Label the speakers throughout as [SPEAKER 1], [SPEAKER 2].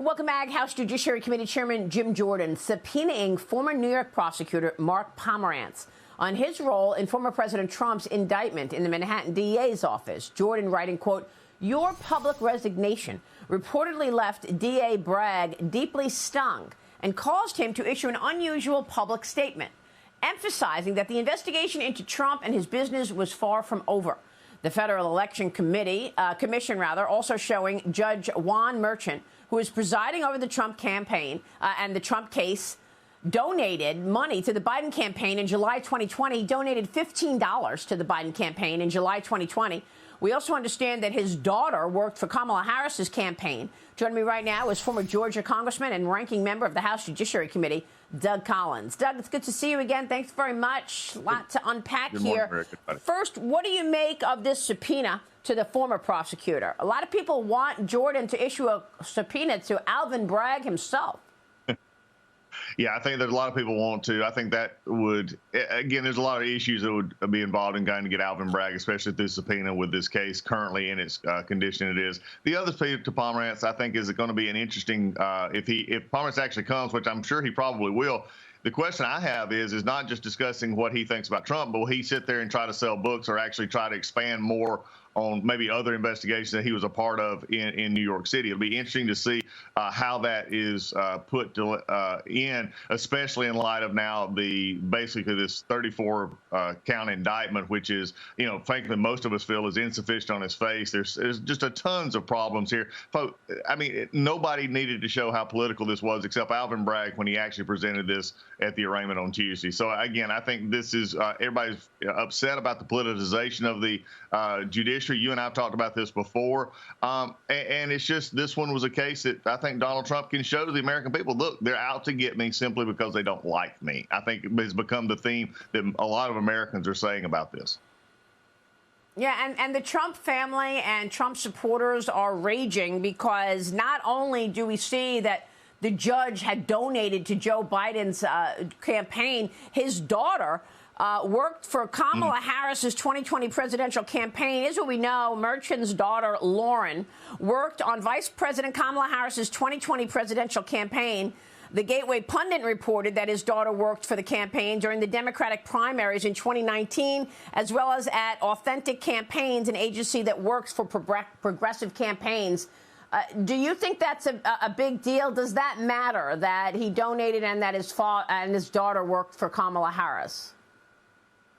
[SPEAKER 1] Welcome back. House Judiciary Committee Chairman Jim Jordan subpoenaing former New York prosecutor Mark Pomerantz on his role in former President Trump's indictment in the Manhattan DA's office. Jordan writing, quote, "Your public resignation reportedly left DA Bragg deeply stung and caused him to issue an unusual public statement, emphasizing that the investigation into Trump and his business was far from over." The Federal Election Commission also showing Judge Juan Merchant, who is presiding over the Trump campaign and the Trump case, donated money to the Biden campaign in July 2020, donated $15 to the Biden campaign in July 2020. We also understand that his daughter worked for Kamala Harris's campaign. Joining me right now is former Georgia Congressman and ranking member of the House Judiciary Committee, Doug Collins. Doug, it's good to see you again. Thanks very much. A lot to unpack here. First, what do you make of this subpoena to the former prosecutor? A lot of people want Jordan to issue a subpoena to Alvin Bragg himself.
[SPEAKER 2] Yeah, I think there's a lot of people want to. I think that would, again, there's a lot of issues that would be involved in going to get Alvin Bragg, especially through subpoena with this case currently in its condition it is. The other piece to Pomerantz, I think, is going to be an interesting, if Pomerantz actually comes, which I'm sure he probably will. The question I have is not just discussing what he thinks about Trump, but will he sit there and try to sell books or actually try to expand more on maybe other investigations that he was a part of in New York City. It'll be interesting to see how that is put in, especially in light of now basically this 34 count indictment, which is, frankly, most of us feel is insufficient on his face. There's just tons of problems here. Folks, I mean, nobody needed to show how political this was except Alvin Bragg when he actually presented this at the arraignment on Tuesday. So again, I think this is everybody's upset about the politicization of the judiciary. You and I have talked about this before, and it's just this one was a case that I think Donald Trump can show to the American people, look, they're out to get me simply because they don't like me. I think it has become the theme that a lot of Americans are saying about this.
[SPEAKER 1] Yeah, and the Trump family and Trump supporters are raging because not only do we see that the judge had donated to Joe Biden's campaign, his daughter worked for Kamala Harris's 2020 presidential campaign. Here's what we know. Merchant's daughter, Lauren, worked on Vice President Kamala Harris's 2020 presidential campaign. The Gateway Pundit reported that his daughter worked for the campaign during the Democratic primaries in 2019, as well as at Authentic Campaigns, an agency that works for progressive campaigns. Do you think that's a big deal? Does that matter that he donated and that his daughter worked for Kamala Harris?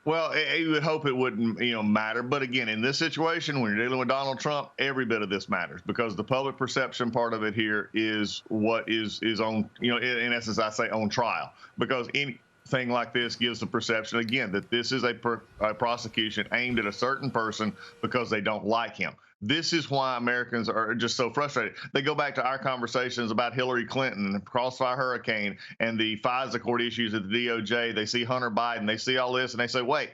[SPEAKER 2] Well, you would hope it wouldn't, matter. But again, in this situation, when you're dealing with Donald Trump, every bit of this matters because the public perception part of it here is what is on, in essence, I say on trial, because anything like this gives the perception, again, that this is a prosecution aimed at a certain person because they don't like him. This is why Americans are just so frustrated. They go back to our conversations about Hillary Clinton and the Crossfire Hurricane and the FISA court issues at the DOJ. They see Hunter Biden. They see all this, and they say, wait,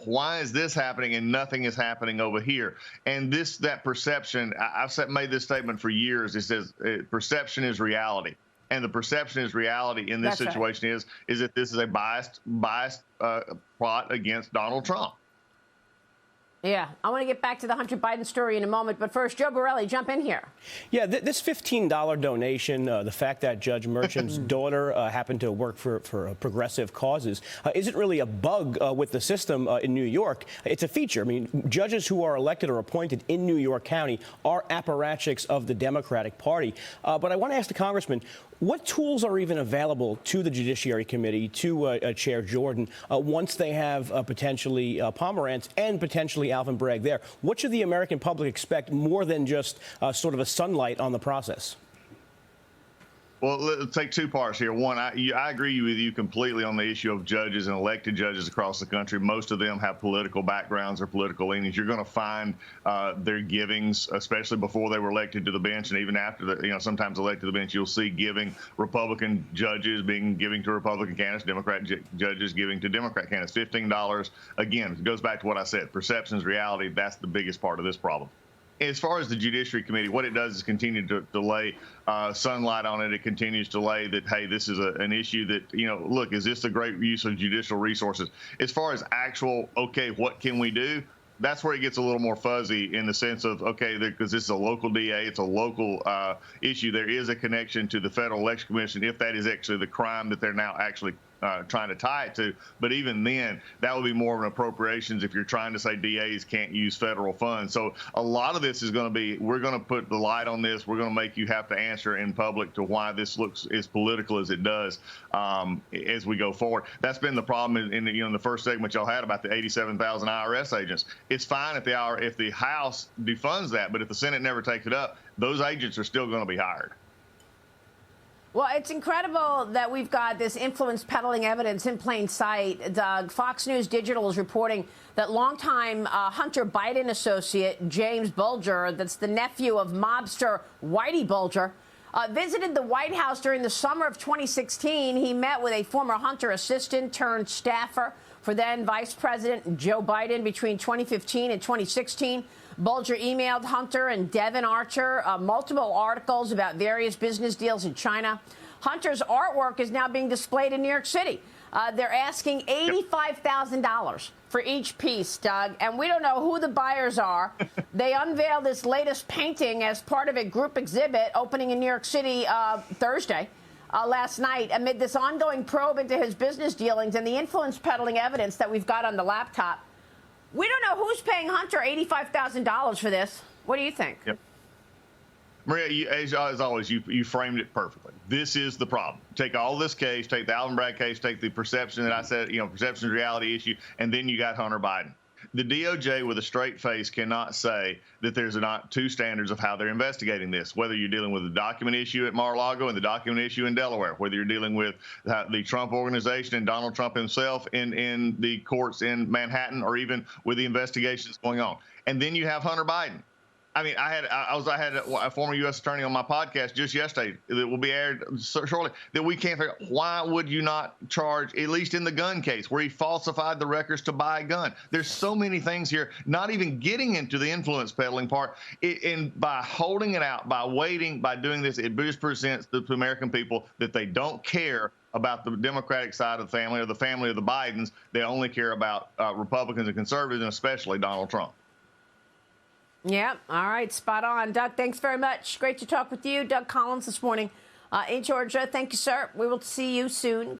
[SPEAKER 2] why is this happening and nothing is happening over here? And that perception, I've made this statement for years. It says perception is reality. And the perception is reality in this situation is that this is a biased plot against Donald Trump.
[SPEAKER 1] Yeah, I want to get back to the Hunter Biden story in a moment. But first, Joe Borelli, jump in here.
[SPEAKER 3] Yeah, this $15 donation, the fact that Judge Merchant's daughter happened to work for progressive causes, isn't really a bug with the system in New York. It's a feature. I mean, judges who are elected or appointed in New York County are apparatchiks of the Democratic Party. But I want to ask the congressman, what tools are even available to the Judiciary Committee, to Chair Jordan, once they have potentially Pomerantz and potentially Alvin Bragg there? What should the American public expect more than just sort of a sunlight on the process?
[SPEAKER 2] Well, let's take two parts here. One, I agree with you completely on the issue of judges and elected judges across the country. Most of them have political backgrounds or political leanings. You're going to find their givings, especially before they were elected to the bench, and even after sometimes elected to the bench, you'll see giving Republican judges giving to Republican candidates, Democrat judges giving to Democrat candidates. $15, again, it goes back to what I said. Perception is reality. That's the biggest part of this problem. As far as the Judiciary Committee, what it does is continue to lay sunlight on it. It continues to lay that, hey, this is an issue that, look, is this a great use of judicial resources? As far as actual, okay, what can we do? that's where it gets a little more fuzzy in the sense of, okay, because this is a local DA, it's a local issue. There is a connection to the Federal Election Commission if that is actually the crime that they're now actually trying to tie it to. But even then, that would be more of an appropriations if you're trying to say DAs can't use federal funds. So a lot of this is going to be, we're going to put the light on this. We're going to make you have to answer in public to why this looks as political as it does as we go forward. That's been the problem in the first segment y'all had about the 87,000 IRS agents. It's fine if the House defunds that, but if the Senate never takes it up, those agents are still going to be hired.
[SPEAKER 1] Well, it's incredible that we've got this influence peddling evidence in plain sight. Doug, Fox News Digital is reporting that longtime Hunter Biden associate James Bulger, that's the nephew of mobster Whitey Bulger, visited the White House during the summer of 2016. He met with a former Hunter assistant turned staffer for then Vice President Joe Biden between 2015 and 2016. Bulger emailed Hunter and Devin Archer multiple articles about various business deals in China. Hunter's artwork is now being displayed in New York City. They're asking $85,000 for each piece, Doug, and we don't know who the buyers are. They unveiled this latest painting as part of a group exhibit opening in New York City Thursday. Last night, amid this ongoing probe into his business dealings and the influence peddling evidence that we've got on the laptop. We don't know who's paying Hunter $85,000 for this. What do you think?
[SPEAKER 2] Yep. Maria, as always, you framed it perfectly. This is the problem. Take all this case, take the Alvin Bragg case, take the perception that I said, perception is reality issue, and then you got Hunter Biden. The DOJ with a straight face cannot say that there's not two standards of how they're investigating this, whether you're dealing with the document issue at Mar-a-Lago and the document issue in Delaware, whether you're dealing with the Trump organization and Donald Trump himself in the courts in Manhattan, or even with the investigations going on. And then you have Hunter Biden. I mean, I had a former U.S. attorney on my podcast just yesterday that will be aired shortly, that we can't figure out why would you not charge, at least in the gun case where he falsified the records to buy a gun. There's so many things here, not even getting into the influence peddling part. And by holding it out, by waiting, by doing this, it just presents to the American people that they don't care about the Democratic side of the family or the family of the Bidens. They only care about Republicans and conservatives, and especially Donald Trump.
[SPEAKER 1] Yeah. All right. Spot on. Doug, thanks very much. Great to talk with you. Doug Collins this morning in Georgia. Thank you, sir. We will see you soon.